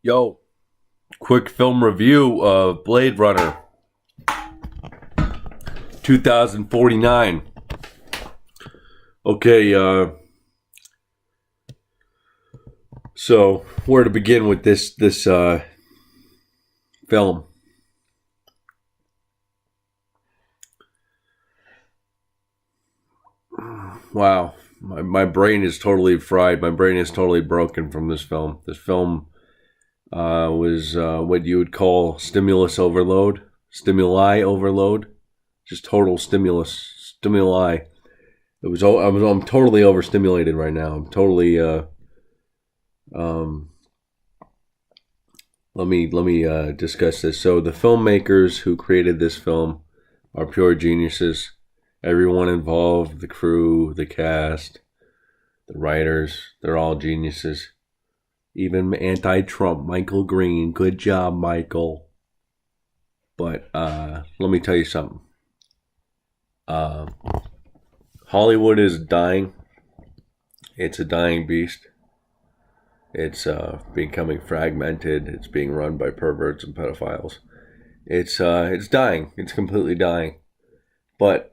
Yo, quick film review of Blade Runner 2049. Okay, so where to begin with this film? Wow, my brain is totally fried. My brain is totally broken from this film. This film was what you would call stimuli overload, just total stimuli. I'm totally overstimulated right now. I'm totally let me discuss this. So the filmmakers who created this film are pure geniuses. Everyone involved, the crew, the cast, the writers, they're all geniuses. Even anti-Trump Michael Green, good job, Michael. But let me tell you something. Hollywood is dying. It's a dying beast. It's becoming fragmented. It's being run by perverts and pedophiles. It's dying. It's completely dying. But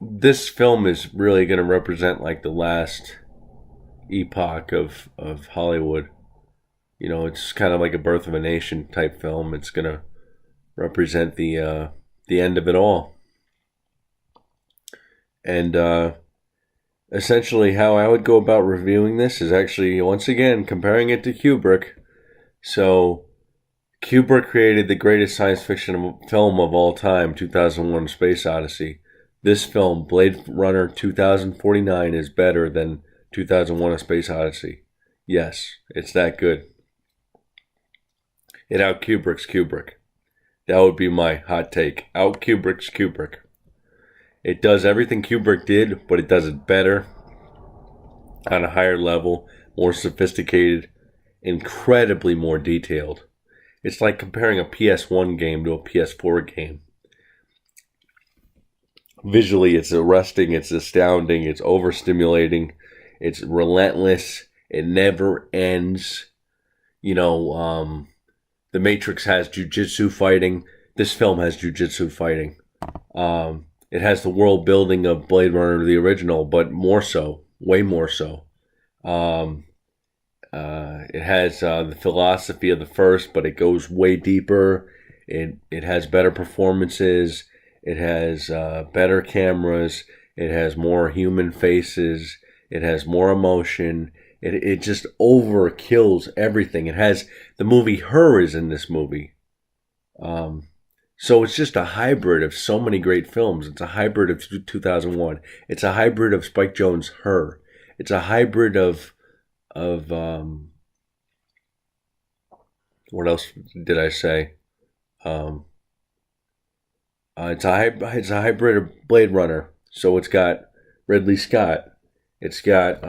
this film is really going to represent like the last epoch of Hollywood. You know, it's kind of like a Birth of a Nation type film. It's going to represent the end of it all. And essentially how I would go about reviewing this is actually, once again, comparing it to Kubrick. So Kubrick created the greatest science fiction film of all time, 2001: Space Odyssey. This film, Blade Runner 2049, is better than 2001: A Space Odyssey. Yes, it's that good. It out Kubrick's Kubrick. That would be my hot take. Out Kubrick's Kubrick. It does everything Kubrick did, but it does it better, on a higher level, more sophisticated, incredibly more detailed. It's like comparing a PS1 game to a PS4 game. Visually, it's arresting, it's astounding, it's overstimulating, it's relentless, it never ends. You know, The Matrix has jujitsu fighting. This film has jujitsu fighting. It has the world building of Blade Runner, the original, but more so, way more so. It has the philosophy of the first, but it goes way deeper. It has better performances. It has better cameras. It has more human faces. It has more emotion. It just overkills everything. It has the movie Her is in this movie. So it's just a hybrid of so many great films. It's a hybrid of 2001. It's a hybrid of Spike Jonze' Her. It's a hybrid of what else did I say? It's a hybrid of Blade Runner. So it's got Ridley Scott. It's got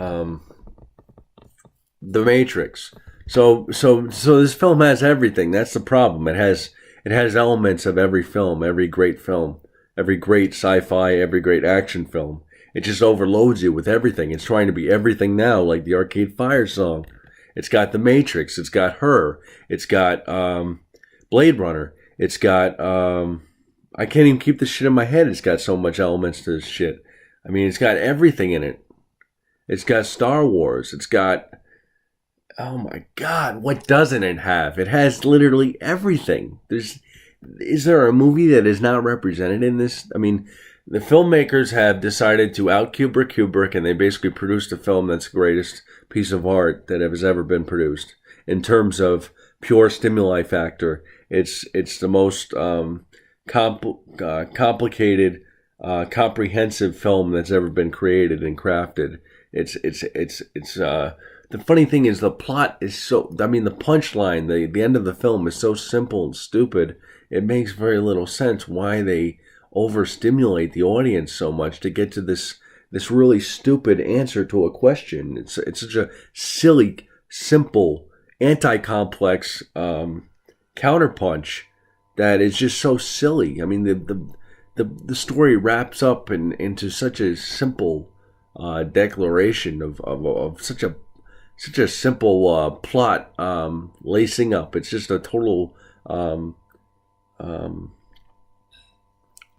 The Matrix. So this film has everything. That's the problem. It has elements of every film, every great sci-fi, every great action film. It just overloads you with everything. It's trying to be everything now, like the Arcade Fire song. It's got The Matrix. It's got Her. It's got Blade Runner. It's got I can't even keep this shit in my head. It's got so much elements to this shit. I mean, it's got everything in it. It's got Star Wars. It's got, oh my God, what doesn't it have? It has literally everything. Is there a movie that is not represented in this? I mean, the filmmakers have decided to out Kubrick, and they basically produced a film that's the greatest piece of art that has ever been produced. In terms of pure stimuli factor, it's the most complicated, comprehensive film that's ever been created and crafted. It's the funny thing is the plot is so, I mean, the punchline, the end of the film is so simple and stupid. It makes very little sense why they overstimulate the audience so much to get to this really stupid answer to a question. It's such a silly, simple, anti-complex counterpunch that is just so silly. I mean, the story wraps up into such a simple declaration of such a such a simple plot lacing up. It's just a total. Um, I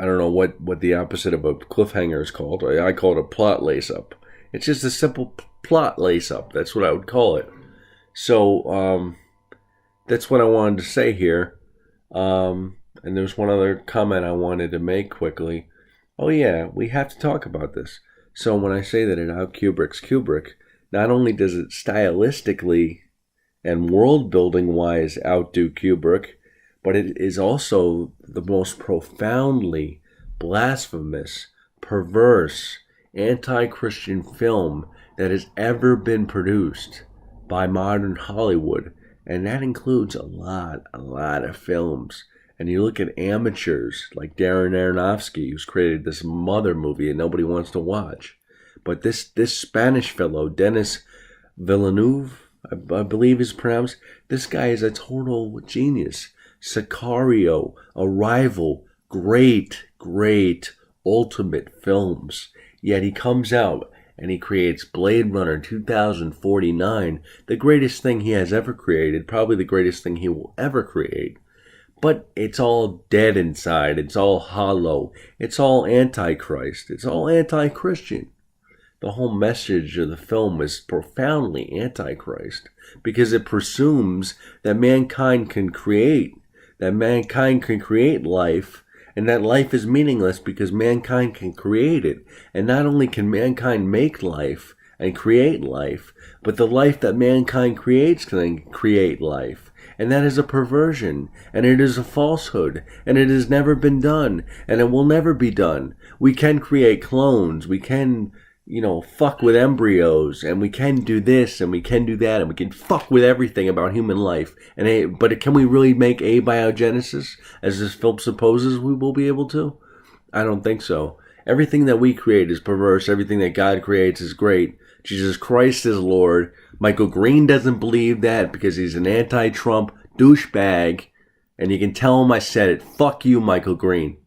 don't know what the opposite of a cliffhanger is called. I call it a plot lace up. It's just a simple plot lace up. That's what I would call it. So that's what I wanted to say here. And there's one other comment I wanted to make quickly. Oh yeah, we have to talk about this. So when I say that it out Kubrick's Kubrick, not only does it stylistically and world building wise outdo Kubrick, but it is also the most profoundly blasphemous, perverse, anti-Christian film that has ever been produced by modern Hollywood. And that includes a lot of films. And you look at amateurs like Darren Aronofsky, who's created this mother movie that nobody wants to watch. But this Spanish fellow, Denis Villeneuve, I believe is pronounced, this guy is a total genius. Sicario, Arrival, great ultimate films. Yet he comes out and he creates Blade Runner 2049, the greatest thing he has ever created, probably the greatest thing he will ever create. But it's all dead inside. It's all hollow. It's all antichrist. It's all anti-Christian. The whole message of the film is profoundly antichrist because it presumes that mankind can create life, and that life is meaningless because mankind can create it. And not only can mankind make life and create life, but the life that mankind creates can create life. And that is a perversion, and it is a falsehood, and it has never been done, and it will never be done. We can create clones, we can, fuck with embryos, and we can do this, and we can do that, and we can fuck with everything about human life. But can we really make abiogenesis, as this film supposes we will be able to? I don't think so. Everything that we create is perverse. Everything that God creates is great. Jesus Christ is Lord. Michael Green doesn't believe that because he's an anti-Trump douchebag. And you can tell him I said it. Fuck you, Michael Green.